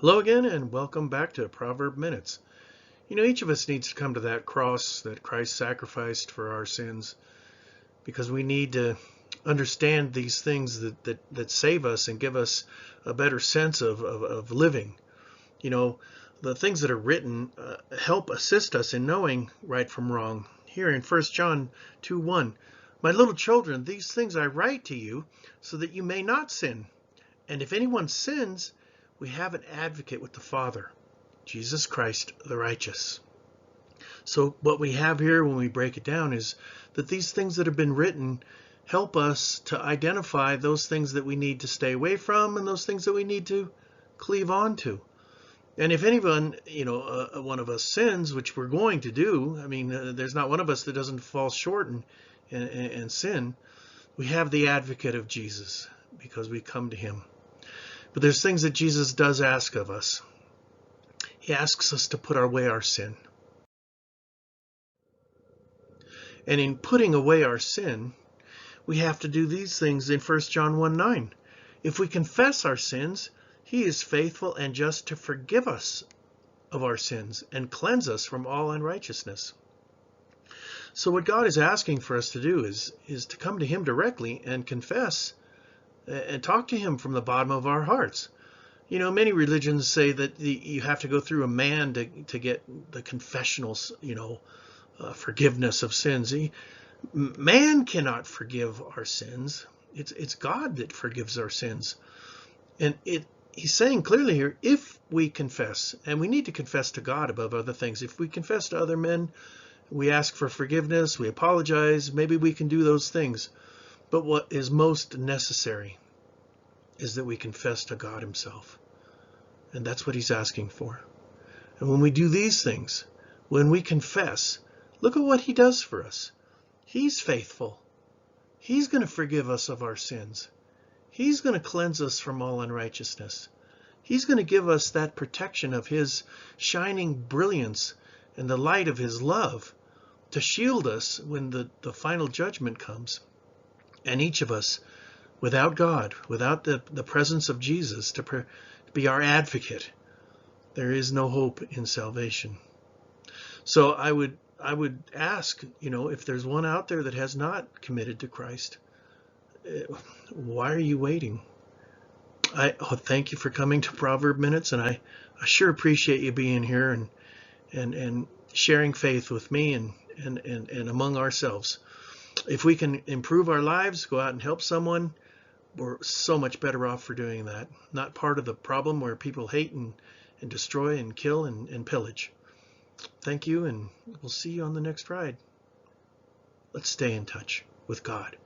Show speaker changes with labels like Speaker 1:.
Speaker 1: Hello again, and welcome back to Proverb Minutes. Each of us needs to come to that cross that Christ sacrificed for our sins because we need to understand these things that save us and give us a better sense of living. The things that are written help assist us in knowing right from wrong. Here in 1 John 2:1, "My little children, these things I write to you so that you may not sin. And if anyone sins, we have an advocate with the Father, Jesus Christ the righteous." So what we have here when we break it down is that these things that have been written help us to identify those things that we need to stay away from and those things that we need to cleave on to. And if anyone, one of us sins, which we're going to do, there's not one of us that doesn't fall short and sin, we have the advocate of Jesus because we come to him. But there's things that Jesus does ask of us. He asks us to put away our sin. And in putting away our sin, we have to do these things in 1 John 1:9. If we confess our sins, he is faithful and just to forgive us of our sins and cleanse us from all unrighteousness. So what God is asking for us to do is to come to him directly and confess and talk to him from the bottom of our hearts. Many religions say that you have to go through a man to get the confessional, forgiveness of sins. Man cannot forgive our sins. It's God that forgives our sins. And he's saying clearly here, if we confess, and we need to confess to God above other things. If we confess to other men, we ask for forgiveness, we apologize, maybe we can do those things. But what is most necessary is that we confess to God himself. And that's what he's asking for. And when we do these things, when we confess, look at what he does for us. He's faithful. He's going to forgive us of our sins. He's going to cleanse us from all unrighteousness. He's going to give us that protection of his shining brilliance and the light of his love to shield us when the final judgment comes. And each of us, without God, without the presence of Jesus to be our advocate, there is no hope in salvation. So I would ask, if there's one out there that has not committed to Christ, why are you waiting? Thank you for coming to Proverb Minutes, and I sure appreciate you being here and sharing faith with me and among ourselves. If we can improve our lives, go out and help someone, we're so much better off for doing that. Not part of the problem where people hate and destroy and kill and pillage. Thank you, and we'll see you on the next ride. Let's stay in touch with God.